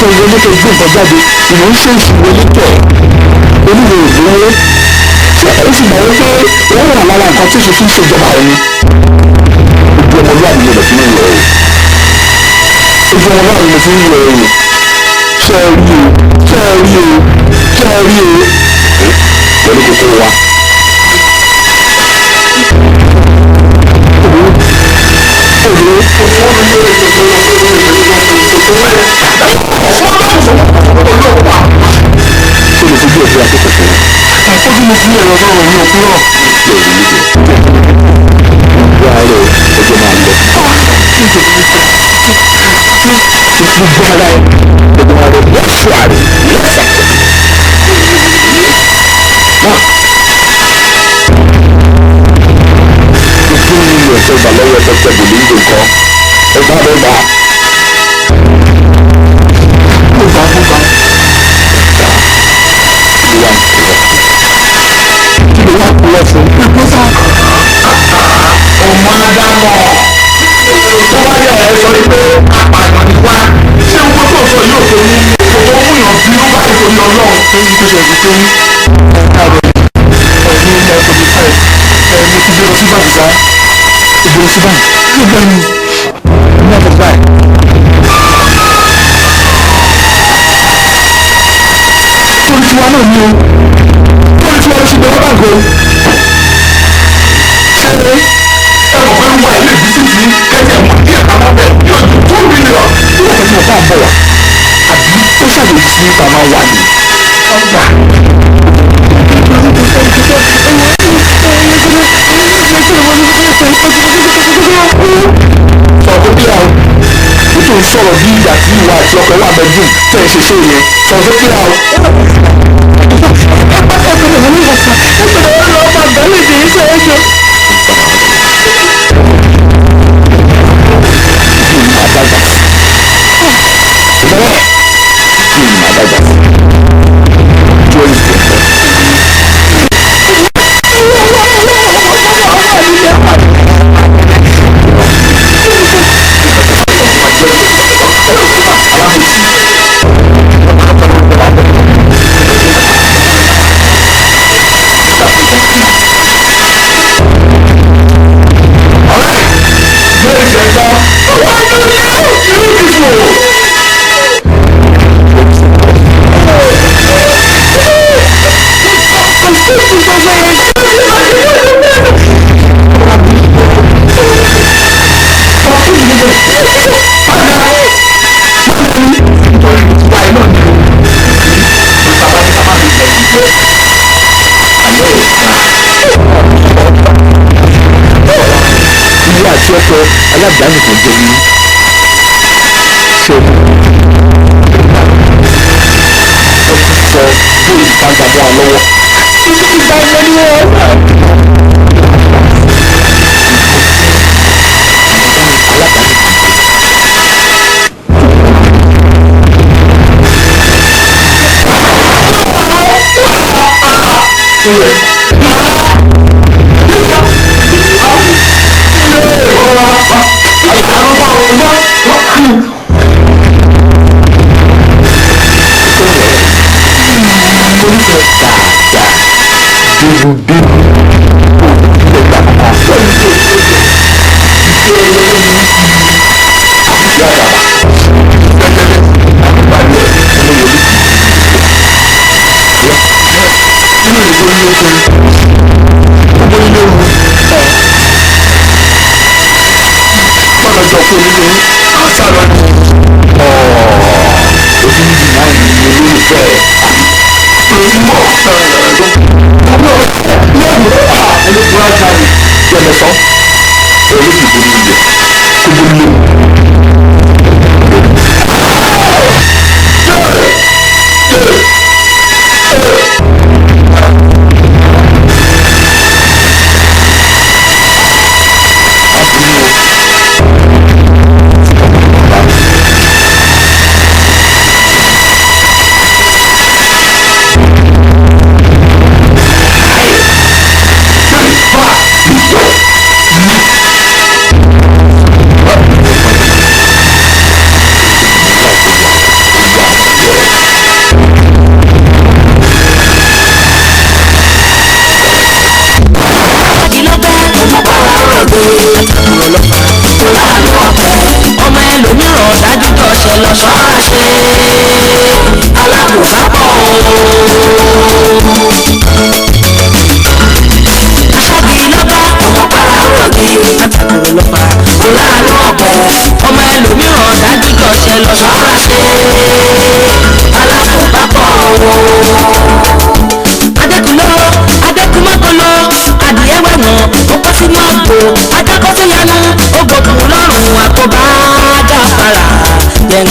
Ìwé tó gbé nǹkan jáde ìwé ń ṣe ìṣòro lítọ̀ oníwèé ìgbéwọlé ó sì mọ̀ wípé wọ́n wà lára nǹkan tí ìṣòfin ṣèjọba ẹni ojú ọmọlúwàbí lè fi ń yọ ẹ̀rù ojú ọmọlúwàbí lè fi ń yọ ẹ̀rù ṣe é rí o ṣe é rí o ṣe é rí o pẹ̀lú kókó wa. Àkójú mo fi ẹ̀rọ sọ̀rọ̀ ní òkú náà. Ìgbà rẹ̀ ọjọ́ máa lọ. Gbogbo ara ẹ̀ wọ́n ṣù àrè lẹ́sẹ̀. Ìpín nínú ẹ̀sẹ̀ ìgbàlọ́wọ́ Dr. Bolingo kan. Ẹ̀gbọ́n rẹ̀ bá. Mo bá fún bá. Ìwà kúrọ̀ fún ìpínlẹ̀ ọmọ adámọ̀ tó bá yẹ ẹ sọ pé apààyàn ni wá ṣé owó tó sọ yóò tó ní owó múyàn bí ó bá ìtòrí ọlọ́run tó ń gbé ṣẹ̀dí tó ní ẹ̀ẹ́dẹ̀ ẹ̀ní ilẹ̀ tòbí fẹ́ ẹ̀ẹ́dẹ̀ ti gbé lọ sí bàbá ìgbèrè sí báyìí nígbà ní ọ̀pọ̀ báyìí. Torí tiwa náà ni o torí tiwa ló ṣe bẹ̀rẹ̀ báńkò ṣe é ẹ̀rọ pé ń wá ilé ìbísí ti kẹ́kẹ́ mọ̀ ní àkàmọ́ bẹ̀ yóò ju 2 million. Bí wọ́n fẹ́ bá ń bọ̀ wá àbí ó ṣàlùyí sí ipa máa wà ní ọgbà. Sọ̀rọ̀ bí a ètò ìsọ̀rọ̀ bí ìgbà tí ìwà àti ọkọ̀ wà bẹ́dùn tẹ̀ ẹ́ ṣe ṣe yẹn sọ̀rọ̀ bí a aládàáni kan jẹ́ ní ṣe sọ bí ìfagbàmọ́ àlọ́wọ́ ìgbà ìgbà ni wọ́n Bibu ní ìlú ilé ogun gbogbo ilé ogun gbọ́dọ̀ jọ pé nílé àṣàrò ni ojú ń dì náà ní olólùfẹ́ mọ̀ olóògùn ajá ni jẹ̀mẹ̀sán olóògùn ní ilé gbogbo ilé.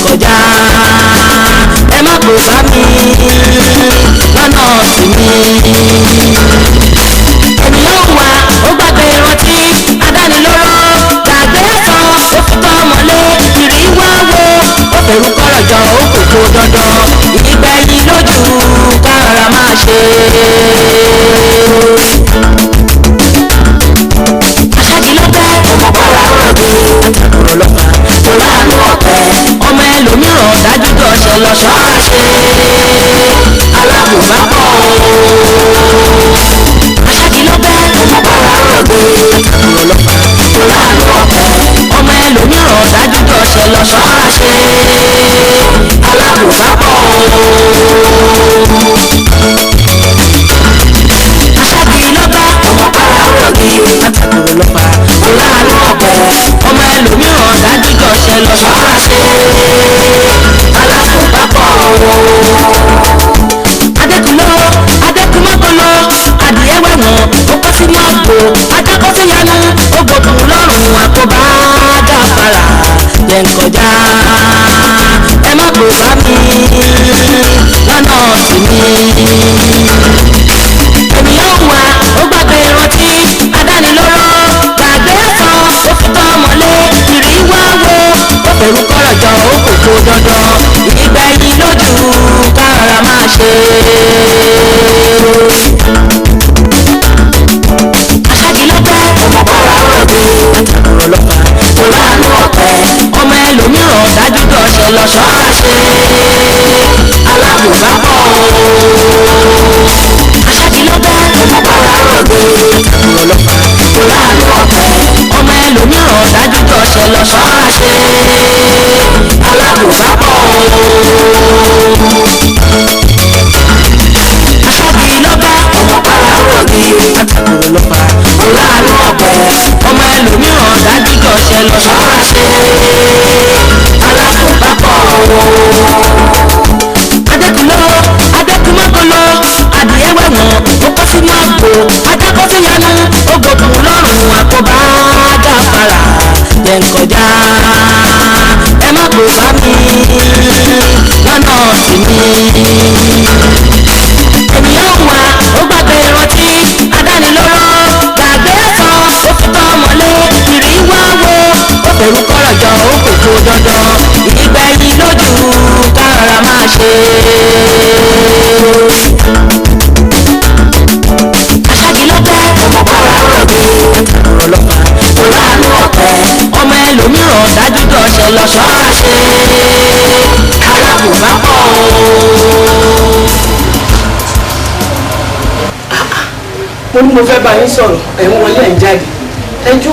Kọjá ẹ má kó bá mi lọ́nà sí mi. Ènìyàn wà ó gbàgbé rántí adánilóró gbàgbé ẹ̀sán ó fi tọ́ ọmọlé ìrì wá wo ó fẹ̀rù kọ́rọ̀jọ ó kò kó dandan ìgbẹ̀yìn lójú kára máa ṣe. Aṣáájú ló bẹ́ ọmọ bọ́lá rọ̀bì àtàkùrọ̀ lọ́fà tó láàánú ọ̀pẹ ọmọ ẹlòmíràn dájú dọ̀ṣẹ̀ lọ ṣọ́ra ṣe alábùbápọ̀ aṣáájú ló bẹ́ ọmọ bọ́lá rọ̀bì àtàkùrọ̀ lọ́fà tó láàánú ọ̀pẹ ọmọ ẹlòmíràn dájú dọ̀ṣẹ̀ lọ ṣọ́ra ṣe alábùbápọ̀ aṣáájú ló bẹ́ ọmọ bọ́lá rọ̀bì àtàkùrọ̀ lọ́fà tó láàánú ọ̀pẹ ọmọ ẹlòmíràn dájú dọ̀ṣẹ̀ lọ ṣọ́ra ṣe alábùbápọ̀ adékúnlọ́ adékúnmọ́kànlọ́ adìẹ wẹ̀wọ̀n ó kọ́ sínú àpò adákọ́sí yanu ó gbòdùn lọ́rùn àkóbá dáfara jẹ́ nkọjá ẹ má kó bá mi lọ́nà sí mi. Ènìyàn wà ó gbàgbé rántí adánilóró gbàgbé ẹ̀sán ó fi tọ́ ọmọlé ìrì wá wo ó fẹ̀rù kọ́rọ̀jọ ó kò kó dandan ìgbẹ̀yìn lójú kára máa ṣe. Aṣáájú ló bẹ́ ọmọ bọ́lá rọ̀bì àtàkùrọ̀ lọ́fà tó láàánú ọ̀pẹ ọmọ ẹlòmíràn dájú dọ̀ṣẹ̀ lọ ṣọ́ra ṣe alábùbápọ̀. Aṣáájú ló bẹ́ ọmọ bọ́lá rọ̀bì àtàkùrọ̀ lọ́fà tó láàánú ọ̀pẹ ọmọ ẹlòmíràn dájú dọ̀ṣẹ̀ lọ ṣọ́ra ṣe alábùbápọ̀. Aṣáájú ló bẹ́ ọmọ bọ́lá rọ̀bì àtàkùrọ̀ lọ́fà tó láàánú ọ̀pẹ ọmọ ẹlòmíràn dájú dọ̀ṣẹ̀ lọ ṣọ́ra ṣe alábùbápọ̀. Adékúnlọ́ adékúnmọ́kànlọ́ adìẹ wẹ̀wọ̀n ó kọ́ sínú àpò adákọ́sí yanu ó gbòdùn lọ́rùn àkóbá dáfara jẹ́ nkọjá ẹ má kó bá mi lọ́nà sí mi. Ènìyàn wà ó gbàgbé rántí adánilóró gbàgbé ẹ̀sán ó fi tọ́ ọmọlé ìrì wá wo ó fẹ̀rù kọ́rọ̀jọ ó kò kó dandan ìgbẹ̀yìn lójú kára máa ṣe. Aṣáájú ló bẹ́ ọmọ bọ́lá rọ̀bì àtàkùrọ̀ lọ́fà tó láàánú ọ̀pẹ ọmọ ẹlòmíràn dájú dọ̀ṣẹ̀ lọ ṣọ́ra ṣe alábùbápọ̀. Mo ní mo fẹ́ bá yín sọ̀rọ̀ ẹ̀ ń wọlé ẹ̀ ń jáde ẹ jókòó.